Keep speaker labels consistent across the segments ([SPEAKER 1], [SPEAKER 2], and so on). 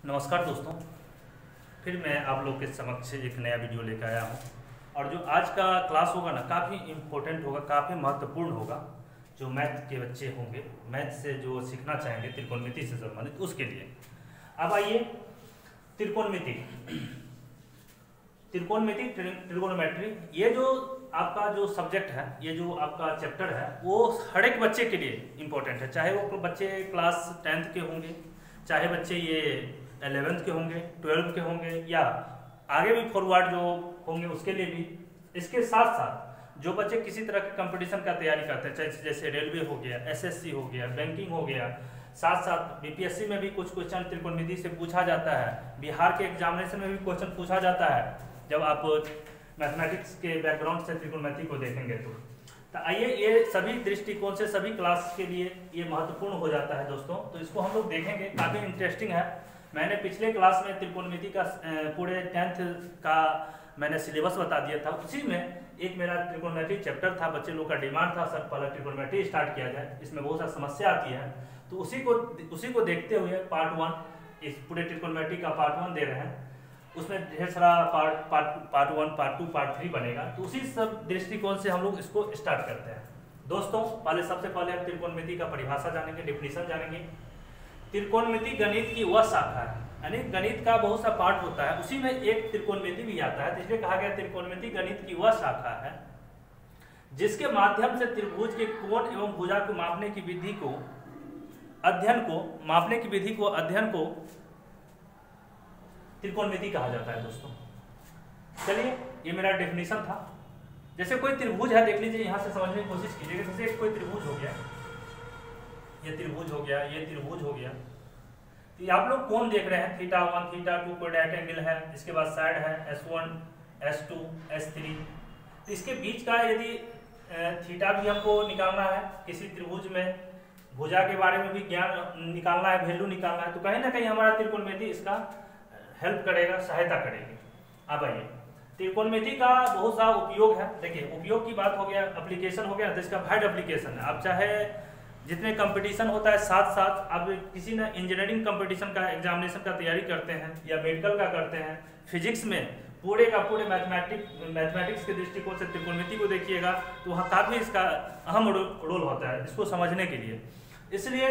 [SPEAKER 1] नमस्कार दोस्तों, फिर मैं आप लोग के समक्ष एक नया वीडियो लेकर आया हूँ। और जो आज का क्लास होगा ना, काफ़ी इम्पोर्टेंट होगा, काफ़ी महत्वपूर्ण होगा। जो मैथ के बच्चे होंगे, मैथ से जो सीखना चाहेंगे त्रिकोणमिति से संबंधित, उसके लिए अब आइए त्रिकोणमिति। त्रिकोणमिति ट्रिगोनोमेट्री, ये जो आपका जो सब्जेक्ट है, ये जो आपका चैप्टर है, वो हर एक बच्चे के लिए इम्पोर्टेंट है। चाहे वो बच्चे क्लास 10th के होंगे, चाहे बच्चे ये 11th के होंगे, 12th के होंगे, या आगे भी फॉरवर्ड जो होंगे उसके लिए भी। इसके साथ साथ जो बच्चे किसी तरह के कंपटीशन का तैयारी करते हैं, चाहे जैसे रेलवे हो गया, एसएससी हो गया, बैंकिंग हो गया, साथ साथ बीपीएससी में भी कुछ क्वेश्चन त्रिकोणमिति से पूछा जाता है, बिहार के एग्जामिनेशन में भी क्वेश्चन पूछा जाता है जब आप मैथमेटिक्स के बैकग्राउंड से त्रिकोणमिति को देखेंगे तो आइए ये सभी दृष्टिकोण से सभी क्लास के लिए ये महत्वपूर्ण हो जाता है दोस्तों। तो इसको हम लोग देखेंगे, काफ़ी इंटरेस्टिंग है। मैंने पिछले क्लास में त्रिकोणमिति का पूरे 10th का मैंने सिलेबस बता दिया था। उसी में एक मेरा त्रिकोणमिति चैप्टर था, बच्चे लोग का डिमांड था सर पहले त्रिकोणमिति स्टार्ट किया जाए, इसमें बहुत सारी समस्या आती है। तो उसी को देखते हुए पार्ट 1, इस पूरे त्रिकोणमिति का पार्ट 1 दे रहे हैं। उसमें ढेर सारा पार्ट 1, पार्ट 2, पार्ट 3 बनेगा। तो उसी सब दृष्टिकोण से हम लोग इसको स्टार्ट करते हैं दोस्तों। सबसे पहले हम त्रिकोणमिति का परिभाषा जानेंगे, डेफिनेशन जानेंगे। त्रिकोणमिति गणित की वह शाखा है, यानी गणित का बहुत सा पार्ट होता है, उसी में एक त्रिकोणमिति भी आता है। इसलिए कहा गया त्रिकोणमिति गणित की वह शाखा है जिसके माध्यम से त्रिभुज के कोण एवं भुजा को मापने की विधि को अध्ययन को त्रिकोणमिति कहा जाता है दोस्तों। चलिए, ये मेरा डेफिनेशन था। जैसे कोई त्रिभुज है, देख लीजिए, यहाँ से समझने की कोशिश कीजिए। जैसे कोई त्रिभुज हो गया, ये त्रिभुज हो गया, ये त्रिभुज हो गया। तो आप लोग कौन देख रहे हैं? θ1, θ2 कोई राइट एंगल है, इसके बाद साइड है S1, S2, S3। तो इसके बीच का यदि थीटा भी हमको निकालना है, किसी त्रिभुज में भुजा के बारे में भी ज्ञान निकालना है, वैल्यू निकालना है, तो कहीं ना कहीं हमारा त्रिकोणमिति इसका हेल्प करेगा, सहायता करेगी। अब आइए, त्रिकोणमिति का बहुत सा उपयोग है। देखिए, उपयोग की बात हो गया, एप्लीकेशन हो गया, तो इसका वाइड एप्लीकेशन है। अब चाहे जितने कंपटीशन होता है, साथ साथ अब किसी ने इंजीनियरिंग कंपटीशन का एग्जामिनेशन का तैयारी करते हैं या मेडिकल का करते हैं, फिजिक्स में पूरे का पूरे मैथमेटिक्स के दृष्टिकोण से त्रिकोणमिति को देखिएगा तो वहाँ काफ़ी इसका अहम रोल होता है इसको समझने के लिए। इसलिए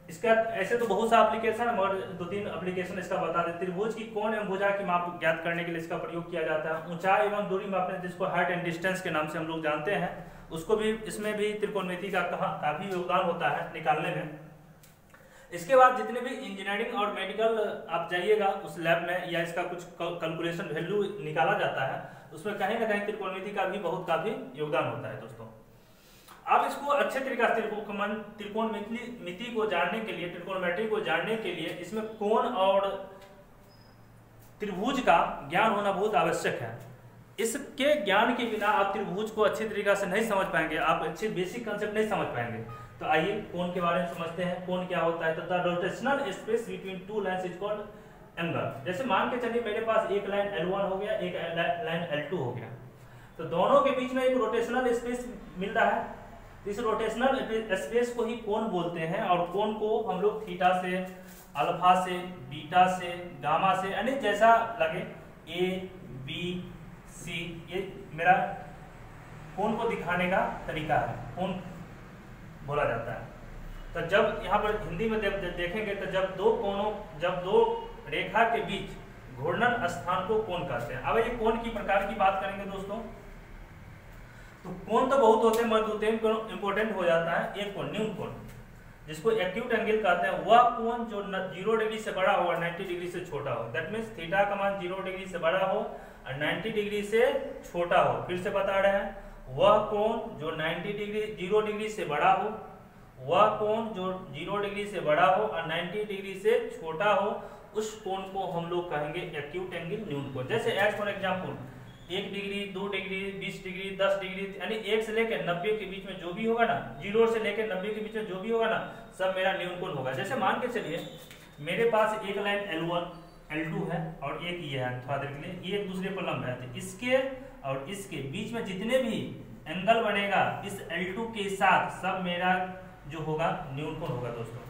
[SPEAKER 1] इसका ऐसे तो बहुत सा एप्लीकेशन है, मगर 2-3 एप्लीकेशन इसका बता दें। त्रिभुज की कोण एवं भुजा की माप ज्ञात करने के लिए इसका प्रयोग किया जाता है। ऊंचाई एवं दूरी मापने, जिसको हाइट एंड डिस्टेंस के नाम से हम लोग जानते हैं, उसको भी, इसमें भी त्रिकोणमिति का काफी योगदान होता है निकालने में। इसके बाद जितने भी इंजीनियरिंग और मेडिकल आप जाइएगा उस लैब में, या इसका कुछ कैलकुलेशन वैल्यू निकाला जाता है, उसमें कहीं ना कहीं त्रिकोणमिति का भी बहुत काफी योगदान होता है दोस्तों। अब इसको अच्छे तरीके से त्रिकोणमिति को जानने के लिए, त्रिकोणमेट्री को जानने के लिए, इसमें कोण और त्रिभुज का ज्ञान होना बहुत आवश्यक है। इसके ज्ञान के बिना आप त्रिभुज को अच्छी तरीके से नहीं समझ पाएंगे, आप अच्छे बेसिक कंसेप्ट नहीं समझ पाएंगे। तो आइए कोण के बारे में समझते हैं। कोण क्या होता है? तो the rotational space between two lines is called angle. जैसे मान के चलिए मेरे पास एक लाइन L1 हो गया, एक लाइन L2 हो गया, तो दोनों के बीच में एक रोटेशनल स्पेस मिल रहा है। इस रोटेशनल स्पेस को ही कोण बोलते हैं। और कोण को हम लोग थीटा से, अल्फा से, बीटा से, गामा से, यानी जैसा लगे, A, B, C, ये मेरा कोण को दिखाने का तरीका है, कोण बोला जाता है। तो जब यहाँ पर हिंदी में देखेंगे तो जब दो रेखा के बीच घूर्णन स्थान को कोण कहते हैं। अब ये कोण की प्रकार की बात करेंगे दोस्तों, तो कोण तो बहुत होते हैं, मगर 2-3 इंपॉर्टेंट हो जाता है। एक कोण, न्यून कोण, जिसको एक्यूट एंगल कहते हैं, वह कोण जो 0 डिग्री से बड़ा हो और 90 डिग्री से छोटा हो। दैट मीन्स थीटा का मान 0 डिग्री से बड़ा हो और 90 डिग्री से छोटा हो। फिर से बता रहे हैं, वह कोण जो 0 डिग्री से बड़ा हो, वह कोण जो 0 डिग्री से बड़ा हो और 90 डिग्री से छोटा हो, उस कोण को हम लोग कहेंगे एक्यूट एंगल, न्यून कोण। जैसे as for example 1 degree, 2 degree, 20 degree, 10 degree, यानी 1 से लेकर 90 के बीच में जो भी होगा ना, 0 से लेकर 90 के बीच में जो भी होगा ना, सब मेरा न्यून कोण होगा। जैसे मान के चलिए मेरे पास एक लाइन L1, L2 है और एक ये है, थोड़ा देर के लिए, ये एक दूसरे पर लंब है। तो इसके और इसके बीच में जितने भी एंगल बनेगा इस L2 के साथ, सब मेरा जो होगा न्यून कोण होगा दोस्तों।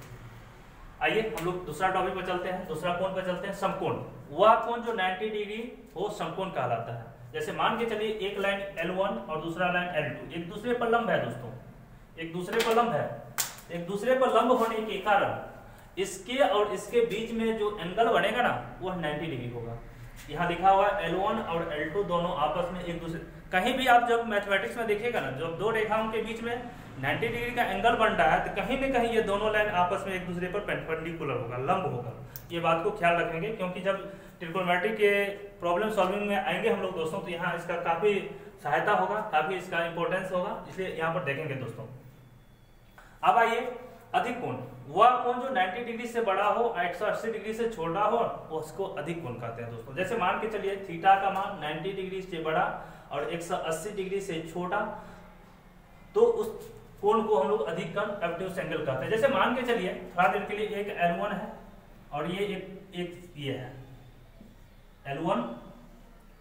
[SPEAKER 1] आइए हम लोग दूसरा टॉपिक पे चलते हैं, दूसरा कोण पे चलते हैं, समकोण। वह कोण जो 90 डिग्री हो समकोण कहलाता है। जैसे मान के चलिए एक लाइन L1 और दूसरा लाइन L2 एक दूसरे पर लंब है दोस्तों, एक दूसरे पर लंब है। एक दूसरे पर लंब होने के कारण इसके और इसके बीच में जो एंगल बनेगा ना वह 90 डिग्री होगा। यहाँ लिखा हुआ L1 और L2 दोनों आपस में एक दूसरे, कहीं भी आप जब मैथमेटिक्स में देखिएगा ना, जब दो रेखाओं के बीच में 90 डिग्री का एंगल बन रहा है तो कहीं न कहीं ये दोनों लाइन आपस में एक दूसरे पर परपेंडिकुलर होगा, लंब होगा। ये बात को ख्याल रखेंगे, क्योंकि जब ट्रिग्नोमेट्री के प्रॉब्लम सॉल्विंग में आएंगे हम लोग दोस्तों, तो यहाँ इसका काफी सहायता होगा, काफी इसका इंपॉर्टेंस होगा, इसलिए यहाँ पर देखेंगे दोस्तों। अब आइए अधिक कोण। वह कोण जो 90 डिग्री से बड़ा हो, 180 डिग्री से छोटा हो, उसको अधिक कोण कहते हैं दोस्तों। जैसे मान के चलिए थीटा का मान 90 डिग्री से बड़ा और 180 डिग्री से छोटा, तो उस कोण को हम लोग अधिक कोण ऑब्ट्यूस एंगल कहते हैं। जैसे मान के चलिए थोड़ा देर के लिए एक L1 है और ये एक ये है L1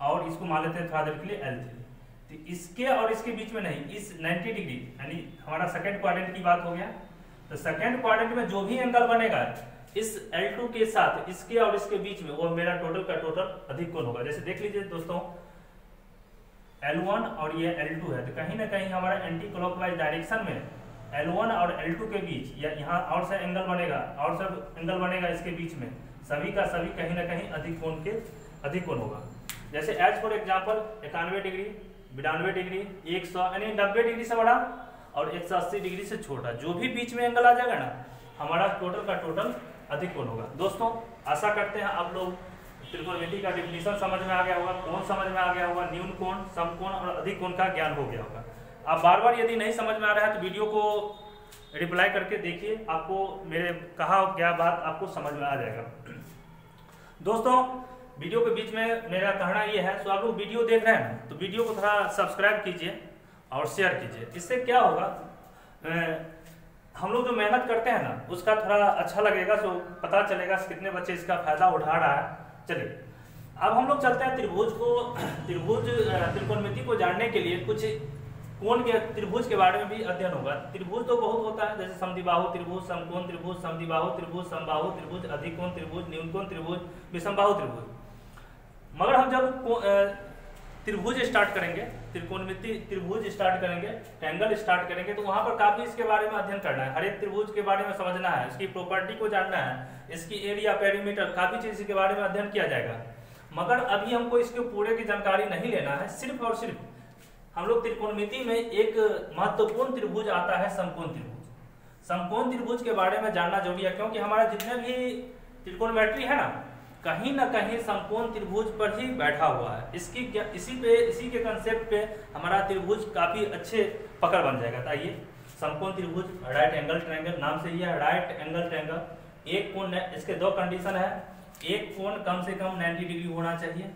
[SPEAKER 1] और इसको मान लेते हैं थोड़ा देर के लिए L3। तो इसके और इसके बीच में नहीं, इस 90 डिग्री यानी हमारा सेकंड क्वाड्रेंट की बात हो गया। तो सेकंड क्वाड्रेंट में जो भी एंगल बनेगा इस L2 के साथ इसके और इसके बीच में, वो मेरा टोटल का टोटल अधिक कोण होगा। जैसे देख लीजिए दोस्तों L1 और ये L2 है, तो कहीं ना कहीं हमारा एंटी क्लॉकवाइज डायरेक्शन में L1 और L2 के बीच या यहाँ और से एंगल बनेगा और सब एंगल बनेगा इसके बीच में, सभी का सभी कहीं ना कहीं अधिक कोण होगा। जैसे as for example 91 degree, 92 degree, 100 यानी 90 डिग्री से बड़ा और 180 डिग्री से छोटा, जो भी बीच में एंगल आ जाएगा ना हमारा टोटल का टोटल अधिक कोण होगा। दोस्तों आशा करते हैं आप लोग त्रिकोणमिति का डिफिनीशन समझ में आ गया होगा, कोण समझ में आ गया होगा, न्यून कोण, समकोण और अधिक कोण का ज्ञान हो गया होगा। आप बार बार यदि नहीं समझ में आ रहा है तो वीडियो को रिप्लाई करके देखिए, आपको मेरे कहा गया बात आपको समझ में आ जाएगा। दोस्तों वीडियो के बीच में मेरा कहना ये है, तो आप लोग वीडियो देख रहे हैं तो वीडियो को थोड़ा सब्सक्राइब कीजिए और शेयर कीजिए। इससे क्या होगा, हम लोग जो मेहनत करते हैं ना उसका थोड़ा अच्छा लगेगा, तो पता चलेगा कितने बच्चे इसका फायदा उठा रहा है। चलिए अब हम लोग चलते हैं त्रिकोणमिति को जानने के लिए कुछ कोण के त्रिभुज के बारे में भी अध्ययन होगा। त्रिभुज तो बहुत होता है, जैसे समद्विबाहु त्रिभुज, समकोण त्रिभुज, समद्विबाहु त्रिभुज, समबाहु त्रिभुज, अधिक कोण त्रिभुज, न्यून कोण त्रिभुज, विषमबाहु त्रिभुज। मगर हम जब त्रिभुज स्टार्ट करेंगे, त्रिकोणमिति त्रिभुज स्टार्ट करेंगे, ट्रायंगल स्टार्ट करेंगे, तो वहां पर काफी इसके बारे में अध्ययन करना है, हर एक त्रिभुज के बारे में समझना है, इसकी प्रॉपर्टी को जानना है, इसकी एरिया, पेरीमीटर, काफी चीज के बारे में अध्ययन किया जाएगा। मगर अभी हमको इसके पूरे की जानकारी नहीं लेना है, सिर्फ और सिर्फ हम लोग त्रिकोणमिति में एक महत्वपूर्ण त्रिभुज आता है समकोण त्रिभुज। समकोण त्रिभुज के बारे में जानना जरूरी है, क्योंकि हमारा जितने भी त्रिकोणमेट्री है ना कहीं ना कहीं समकोण त्रिभुज पर ही बैठा हुआ है। इसी के कंसेप्ट पे हमारा त्रिभुज काफी अच्छे पकड़ बन जाएगा। तो आइए समकोण त्रिभुज, राइट एंगल ट्रायंगल, नाम से ही है राइट एंगल ट्रायंगल। एक कोण, इसके दो कंडीशन है, एक कोण कम से कम 90 डिग्री होना चाहिए,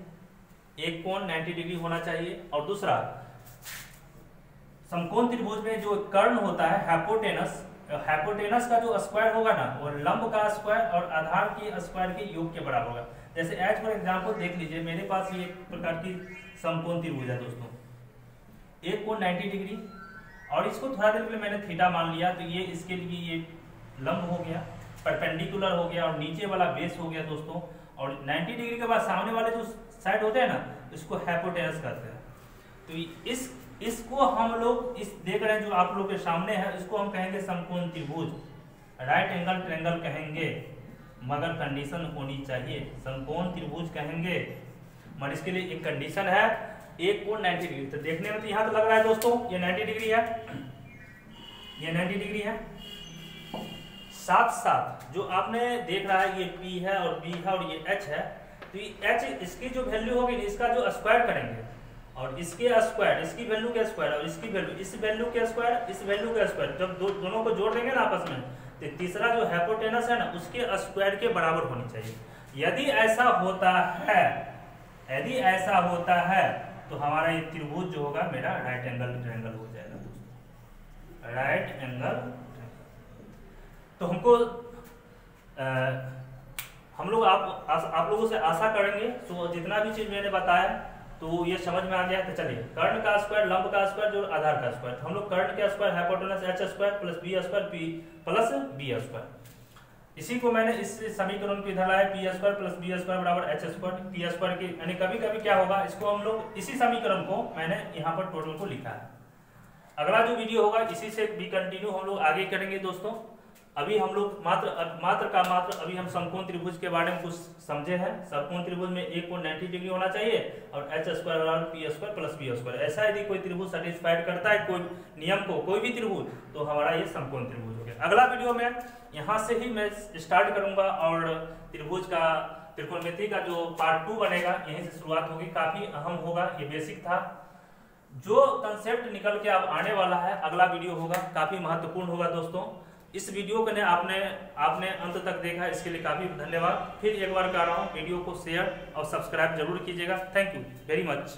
[SPEAKER 1] एक कोण 90 डिग्री होना चाहिए, और दूसरा समकोण त्रिभुज में जो कर्ण होता है हाइपोटेनस का जो स्क्वायर होगा ना वो लंब का स्क्वायर और आधार की स्क्वायर के योग के बराबर होगा। जैसे एज फॉर एग्जांपल देख लीजिए, मेरे पास ये एक प्रकार की समकोण त्रिभुज है दोस्तों, एक कोण 90 डिग्री और इसको थोड़ा देर के लिए मैंने थीटा मान लिया, तो ये इसके लिए ये लंब हो गया, परपेंडिकुलर हो गया और नीचे वाला बेस हो गया दोस्तों। और 90 डिग्री के बाद सामने वाले जो साइड होते हैं ना इसको हाइपोटेनस कहते हैं। तो इसको हम लोग इस देख रहे हैं जो आप लोग के सामने है, इसको हम कहेंगे समकोण त्रिभुज, राइट एंगल ट्रायंगल कहेंगे, मगर कंडीशन होनी चाहिए, समकोण त्रिभुज कहेंगे मगर इसके लिए एक कंडीशन है, एक कोण 90 डिग्री। तो देखने में तो यहाँ तो लग रहा है दोस्तों ये 90 डिग्री है, ये 90 डिग्री है, साथ साथ जो आपने देख रहा है ये P है और B है और ये H है, तो ये H इसकी जो वैल्यू होगी इसका जो स्क्वायर करेंगे और इसके स्क्वायर, इसकी वैल्यू के स्क्वायर और इसकी वैल्यू, इस वैल्यू के स्क्वायर, इस वैल्यू के स्क्वायर, जब दोनों को जोड़ देंगे ना आपस में, तो तीसरा जो हाइपोटेनस है ना उसके स्क्वायर के बराबर होनी चाहिए। यदि ऐसा होता है तो हमारा ये त्रिभुज जो होगा मेरा राइट एंगल ट्रायंगल हो जाएगा दोस्तों, राइट एंगल। तो हमको हम लोग आप लोगों से आशा करेंगे तो जितना भी चीज मैंने बताया तो ये समझ में आ गया। तो चलिए कर्ण का स्क्वायर, लंब का स्क्वायर, जो आधार का स्क्वायर, तो हम लोग कर्ण के square hypotenuse H square plus B square P plus B square, इसी को मैंने इस समीकरण को इधर लाया, P square plus B square बराबर एच स्क्वायर, पी स्क्वायर की यानी कभी कभी क्या होगा, इसको हम लोग इसी समीकरण को मैंने यहाँ पर टोटल को लिखा है। अगला जो वीडियो होगा इसी से भी कंटिन्यू हम लोग आगे करेंगे दोस्तों। अभी हम लोग मात्र अभी हम समकोण त्रिभुज के बारे में कुछ समझे हैं। समकोण त्रिभुज में एक कोण 90 डिग्री होना चाहिए और एच स्क्वायर बराबर P square plus B square. ऐसा यदि कोई त्रिभुज सेटिस्फाइड करता है कोई नियम को, कोई भी त्रिभुज, तो हमारा ये समकोण त्रिभुज हो गया। अगला वीडियो में यहाँ से ही मैं स्टार्ट करूंगा और त्रिभुज का त्रिकोणमिति का जो पार्ट 2 बनेगा यहीं से शुरुआत होगी। काफी अहम होगा, ये बेसिक था। जो कंसेप्ट निकल के अब आने वाला है अगला वीडियो होगा, काफी महत्वपूर्ण होगा दोस्तों। इस वीडियो को आपने अंत तक देखा, इसके लिए काफी धन्यवाद। फिर एक बार कह रहा हूँ, वीडियो को शेयर और सब्सक्राइब जरूर कीजिएगा। Thank you very much.